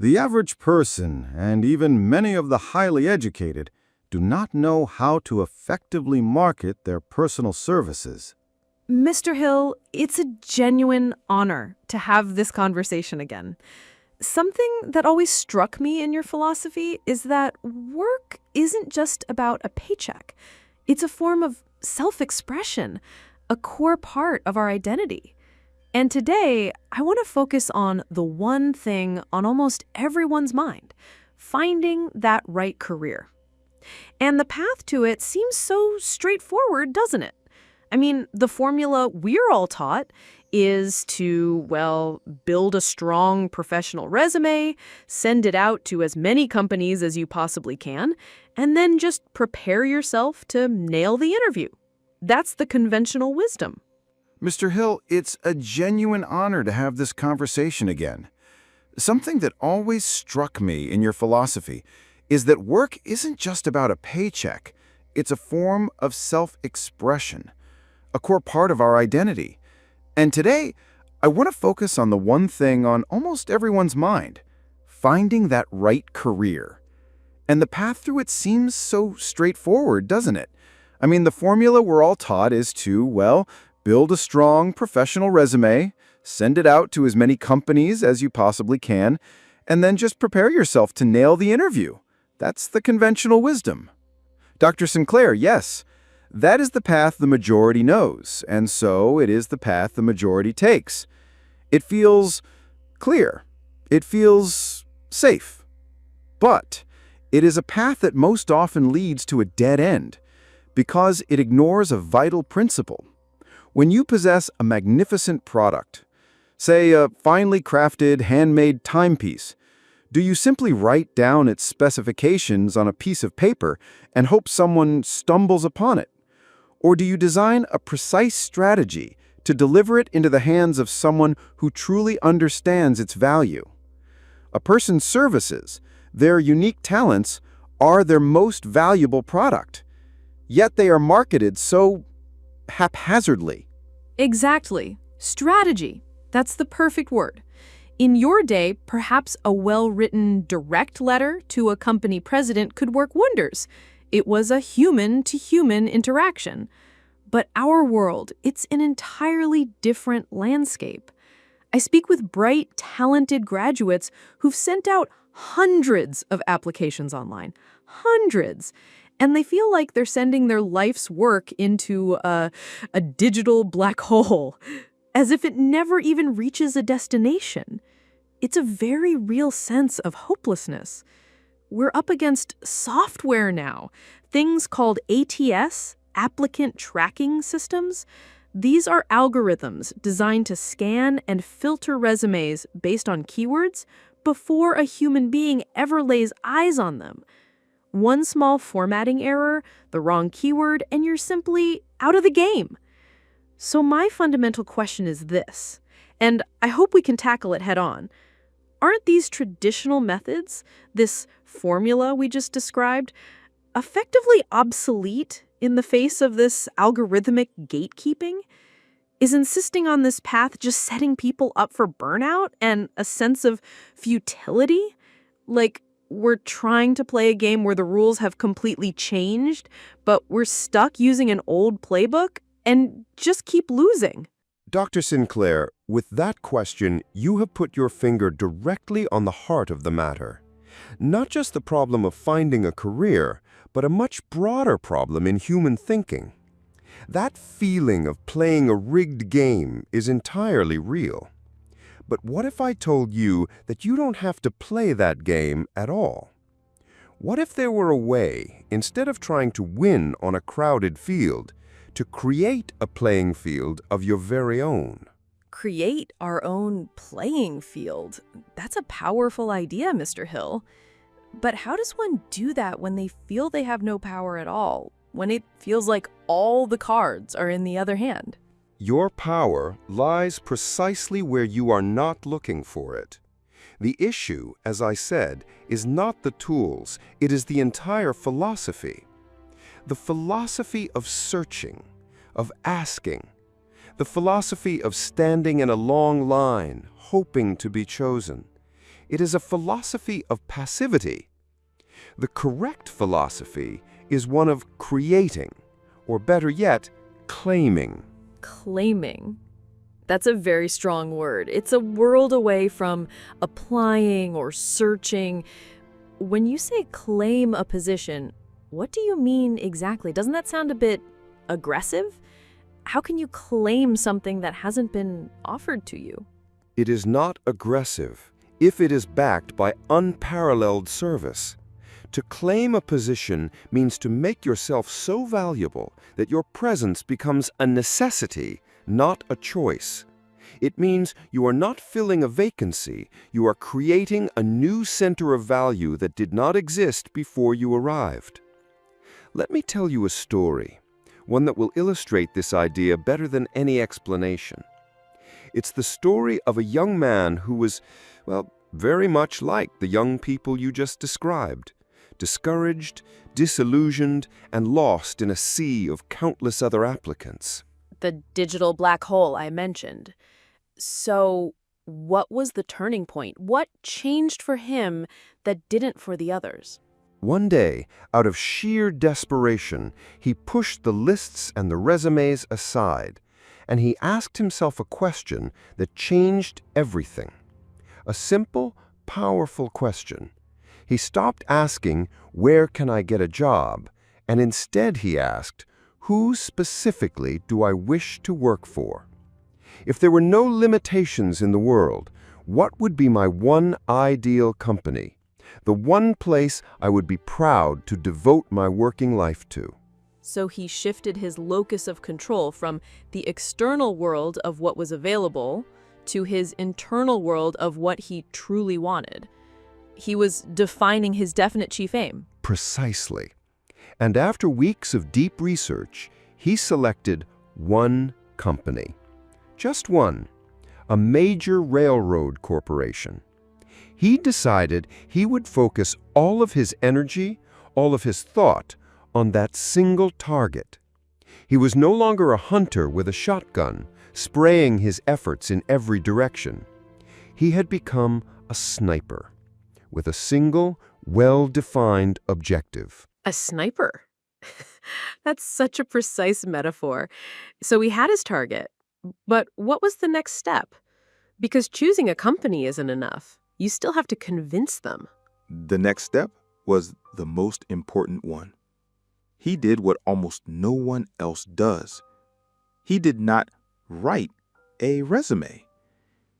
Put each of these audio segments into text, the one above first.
The average person, and even many of the highly educated, do not know how to effectively market their personal services. Mr. Hill, it's a genuine honor to have this conversation again. Something that always struck me in your philosophy is that work isn't just about a paycheck. It's a form of self-expression, a core part of our identity. And today, I want to focus on the one thing on almost everyone's mind, finding that right career. And the path to it seems so straightforward, doesn't it? I mean, the formula we're all taught is to, well, build a strong professional resume, send it out to as many companies as you possibly can, and then just prepare yourself to nail the interview. That's the conventional wisdom. Mr. Hill, it's a genuine honor to have this conversation again. Something that always struck me in your philosophy is that work isn't just about a paycheck. It's a form of self-expression, a core part of our identity. And today, I want to focus on the one thing on almost everyone's mind, finding that right career. And the path through it seems so straightforward, doesn't it? I mean, the formula we're all taught is to, well, build a strong professional resume, send it out to as many companies as you possibly can, and then just prepare yourself to nail the interview. That's the conventional wisdom. Dr. Sinclair, yes, that is the path the majority knows, and so it is the path the majority takes. It feels clear. It feels safe. But it is a path that most often leads to a dead end because it ignores a vital principle. When you possess a magnificent product, say a finely crafted, handmade timepiece, do you simply write down its specifications on a piece of paper and hope someone stumbles upon it? Or do you design a precise strategy to deliver it into the hands of someone who truly understands its value? A person's services, their unique talents, are their most valuable product. Yet they are marketed so haphazardly. Exactly. Strategy. That's the perfect word. In your day, perhaps a well-written direct letter to a company president could work wonders. It was a human-to-human interaction. But our world, it's an entirely different landscape. I speak with bright, talented graduates who've sent out hundreds of applications online. Hundreds. And they feel like they're sending their life's work into a digital black hole, as if it never even reaches a destination. It's a very real sense of hopelessness. We're up against software now, things called ATS, Applicant Tracking Systems. These are algorithms designed to scan and filter resumes based on keywords before a human being ever lays eyes on them. One small formatting error, the wrong keyword, and you're simply out of the game. So my fundamental question is this, and I hope we can tackle it head on. Aren't these traditional methods, this formula we just described, effectively obsolete in the face of this algorithmic gatekeeping? Is insisting on this path just setting people up for burnout and a sense of futility? Like, we're trying to play a game where the rules have completely changed, but we're stuck using an old playbook and just keep losing. Dr. Sinclair, with that question, you have put your finger directly on the heart of the matter. Not just the problem of finding a career, but a much broader problem in human thinking. That feeling of playing a rigged game is entirely real. But what if I told you that you don't have to play that game at all? What if there were a way, instead of trying to win on a crowded field, to create a playing field of your very own? Create our own playing field. That's a powerful idea, Mr. Hill. But how does one do that when they feel they have no power at all? When it feels like all the cards are in the other hand? Your power lies precisely where you are not looking for it. The issue, as I said, is not the tools, it is the entire philosophy. The philosophy of searching, of asking. The philosophy of standing in a long line, hoping to be chosen. It is a philosophy of passivity. The correct philosophy is one of creating, or better yet, claiming. Claiming. That's a very strong word. It's a world away from applying or searching. When you say claim a position, what do you mean exactly? Doesn't that sound a bit aggressive? How can you claim something that hasn't been offered to you? It is not aggressive if it is backed by unparalleled service. To claim a position means to make yourself so valuable that your presence becomes a necessity, not a choice. It means you are not filling a vacancy, you are creating a new center of value that did not exist before you arrived. Let me tell you a story, one that will illustrate this idea better than any explanation. It's the story of a young man who was, well, very much like the young people you just described. Discouraged, disillusioned, and lost in a sea of countless other applicants. The digital black hole I mentioned. So, what was the turning point? What changed for him that didn't for the others? One day, out of sheer desperation, he pushed the lists and the resumes aside, and he asked himself a question that changed everything. A simple, powerful question. He stopped asking, "Where can I get a job?" and instead he asked, "Who specifically do I wish to work for?" If there were no limitations in the world, what would be my one ideal company? The one place I would be proud to devote my working life to. So he shifted his locus of control from the external world of what was available to his internal world of what he truly wanted. He was defining his definite chief aim. Precisely. And after weeks of deep research, he selected one company. Just one. A major railroad corporation. He decided he would focus all of his energy, all of his thought, on that single target. He was no longer a hunter with a shotgun, spraying his efforts in every direction. He had become a sniper, with a single, well-defined objective. A sniper? That's such a precise metaphor. So he had his target, but what was the next step? Because choosing a company isn't enough. You still have to convince them. The next step was the most important one. He did what almost no one else does. He did not write a resume.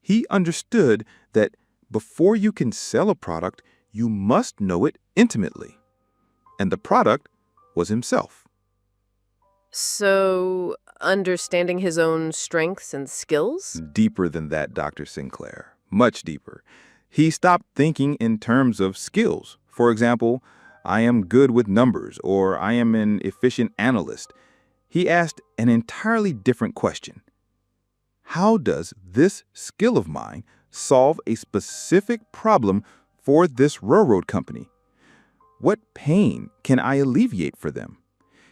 He understood that before you can sell a product, you must know it intimately. And the product was himself. So, understanding his own strengths and skills? Deeper than that, Dr. Sinclair. Much deeper. He stopped thinking in terms of skills. For example, I am good with numbers, or I am an efficient analyst. He asked an entirely different question. How does this skill of mine solve a specific problem for this railroad company? What pain can I alleviate for them?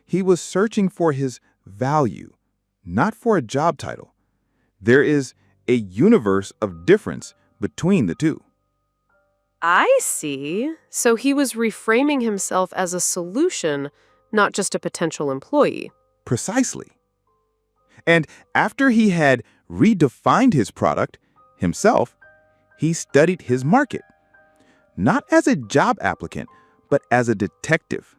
He was searching for his value, not for a job title. There is a universe of difference between the two. I see. So he was reframing himself as a solution, not just a potential employee. Precisely. And after he had redefined his product, himself, he studied his market. Not as a job applicant, but as a detective.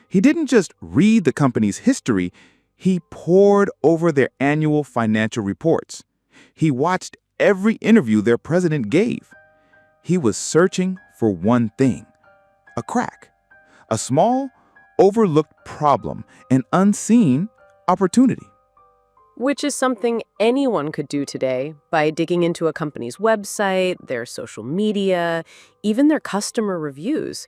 He didn't just read the company's history, he pored over their annual financial reports. He watched every interview their president gave. He was searching for one thing, a crack, a small, overlooked problem, an unseen opportunity. Which is something anyone could do today by digging into a company's website, their social media, even their customer reviews,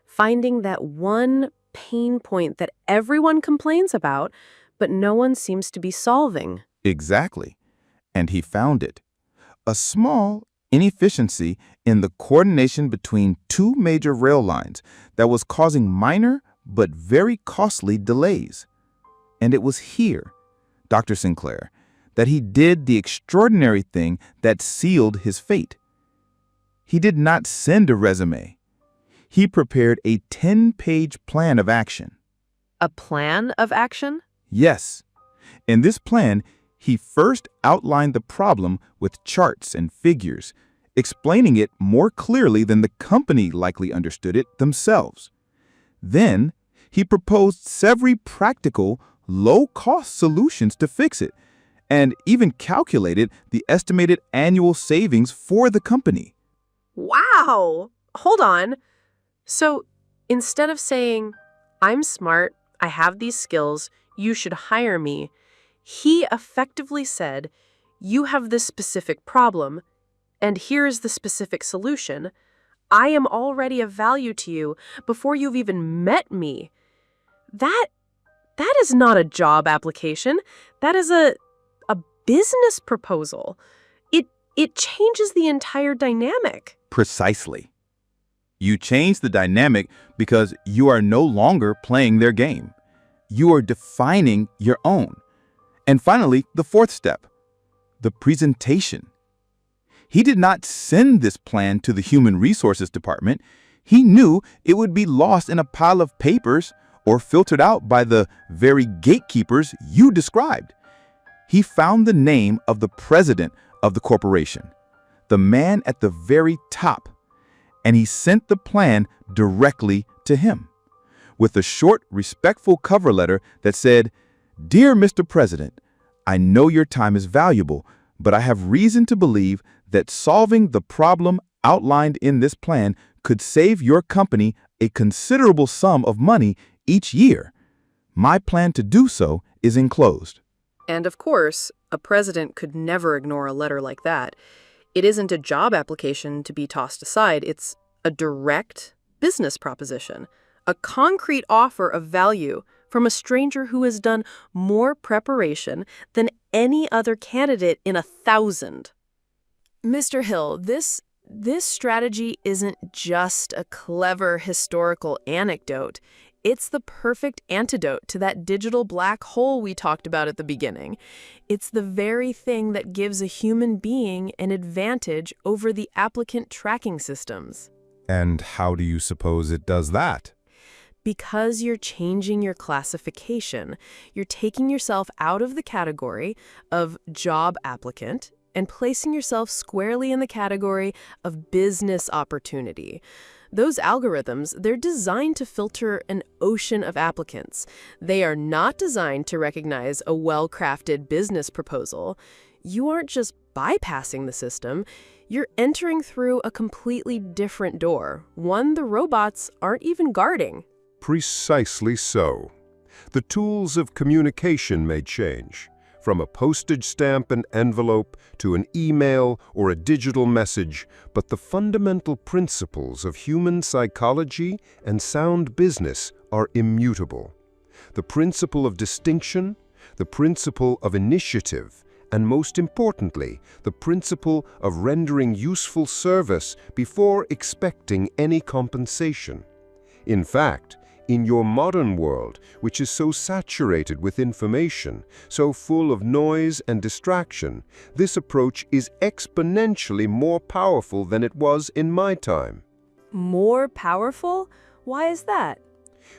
finding that one pain point that everyone complains about, but no one seems to be solving. Exactly. And he found it. A small inefficiency in the coordination between two major rail lines that was causing minor but very costly delays. And it was here, Dr. Sinclair, that he did the extraordinary thing that sealed his fate. He did not send a resume. He prepared a 10-page plan of action. A plan of action? Yes. In this plan, he first outlined the problem with charts and figures, explaining it more clearly than the company likely understood it themselves. Then, he proposed several practical, low-cost solutions to fix it, and even calculated the estimated annual savings for the company. Wow! Hold on. So, instead of saying, "I'm smart, I have these skills, you should hire me," he effectively said, "You have this specific problem, and here's the specific solution. I am already of value to you before you've even met me." That is not a job application. That is a business proposal. It changes the entire dynamic. Precisely. You change the dynamic because you are no longer playing their game. You are defining your own. And finally, the fourth step, the presentation. He did not send this plan to the Human Resources Department. He knew it would be lost in a pile of papers or filtered out by the very gatekeepers you described. He found the name of the president of the corporation, the man at the very top, and he sent the plan directly to him with a short, respectful cover letter that said, "Dear Mr. President, I know your time is valuable, but I have reason to believe that solving the problem outlined in this plan could save your company a considerable sum of money each year. My plan to do so is enclosed." And of course, a president could never ignore a letter like that. It isn't a job application to be tossed aside. It's a direct business proposition, a concrete offer of value from a stranger who has done more preparation than any other candidate in 1,000. Mr. Hill, this strategy isn't just a clever historical anecdote. It's the perfect antidote to that digital black hole we talked about at the beginning. It's the very thing that gives a human being an advantage over the applicant tracking systems. And how do you suppose it does that? Because you're changing your classification. You're taking yourself out of the category of job applicant and placing yourself squarely in the category of business opportunity. Those algorithms, they're designed to filter an ocean of applicants. They are not designed to recognize a well-crafted business proposal. You aren't just bypassing the system, you're entering through a completely different door, one the robots aren't even guarding. Precisely so. The tools of communication may change, from a postage stamp and envelope to an email or a digital message, but the fundamental principles of human psychology and sound business are immutable. The principle of distinction, the principle of initiative, and most importantly, the principle of rendering useful service before expecting any compensation. In fact, in your modern world, which is so saturated with information, so full of noise and distraction, this approach is exponentially more powerful than it was in my time. More powerful? Why is that?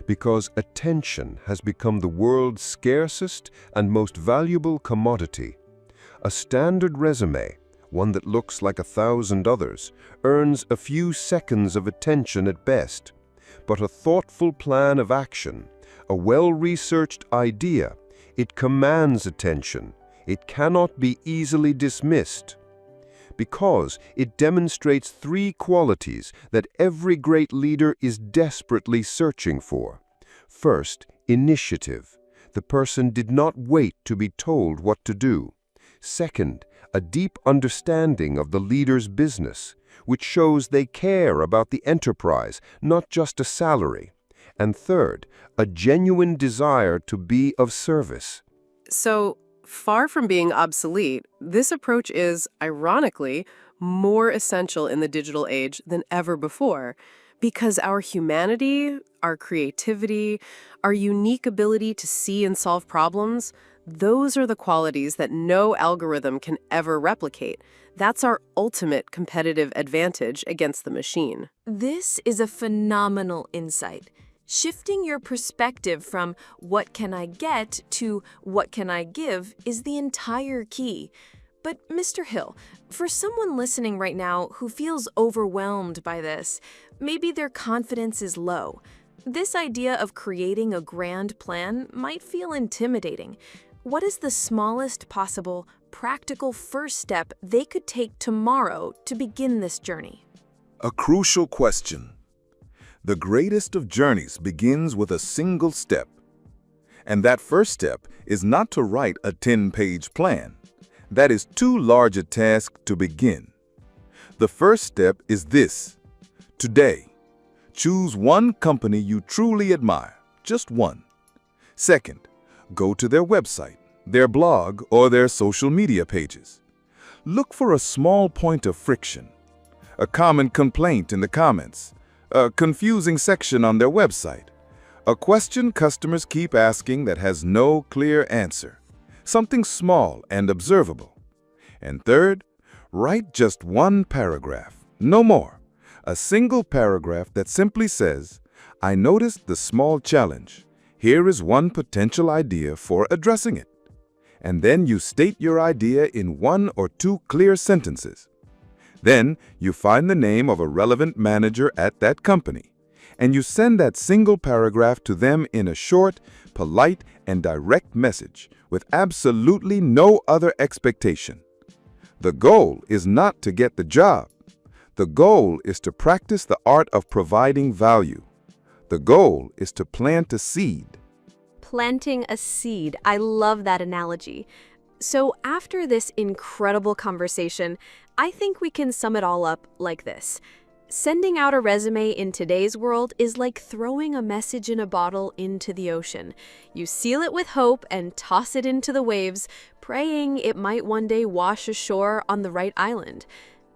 Because attention has become the world's scarcest and most valuable commodity. A standard resume, one that looks like 1,000 others, earns a few seconds of attention at best. But a thoughtful plan of action, a well-researched idea, it commands attention. It cannot be easily dismissed. Because it demonstrates three qualities that every great leader is desperately searching for. First, initiative. The person did not wait to be told what to do. Second, a deep understanding of the leader's business, which shows they care about the enterprise, not just a salary. And third, a genuine desire to be of service. So, far from being obsolete, this approach is, ironically, more essential in the digital age than ever before, because our humanity, our creativity, our unique ability to see and solve problems, Those are the qualities that no algorithm can ever replicate. That's our ultimate competitive advantage against the machine. This is a phenomenal insight. Shifting your perspective from what can I get to what can I give is the entire key. But Mr. Hill, for someone listening right now who feels overwhelmed by this, maybe their confidence is low. This idea of creating a grand plan might feel intimidating. What is the smallest possible, practical first step they could take tomorrow to begin this journey? A crucial question. The greatest of journeys begins with a single step. And that first step is not to write a 10-page plan. That is too large a task to begin. The first step is this. Today, choose one company you truly admire, just one. Second, go to their website, their blog, or their social media pages. Look for a small point of friction, a common complaint in the comments, a confusing section on their website, a question customers keep asking that has no clear answer, something small and observable. And third, write just one paragraph, no more. A single paragraph that simply says, I noticed the small challenge. Here is one potential idea for addressing it. And then you state your idea in 1 or 2 clear sentences. Then you find the name of a relevant manager at that company, and you send that single paragraph to them in a short, polite, and direct message with absolutely no other expectation. The goal is not to get the job. The goal is to practice the art of providing value. The goal is to plant a seed. Planting a seed. I love that analogy. So after this incredible conversation, I think we can sum it all up like this. Sending out a resume in today's world is like throwing a message in a bottle into the ocean. You seal it with hope and toss it into the waves, praying it might one day wash ashore on the right island.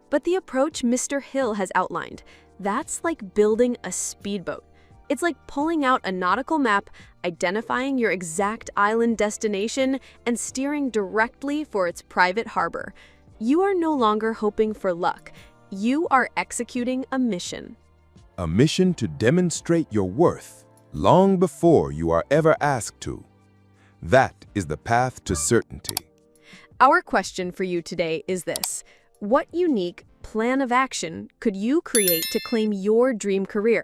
But the approach Mr. Hill has outlined, that's like building a speedboat. It's like pulling out a nautical map, identifying your exact island destination, and steering directly for its private harbor. You are no longer hoping for luck. You are executing a mission. A mission to demonstrate your worth long before you are ever asked to. That is the path to certainty. Our question for you today is this. What unique plan of action could you create to claim your dream career?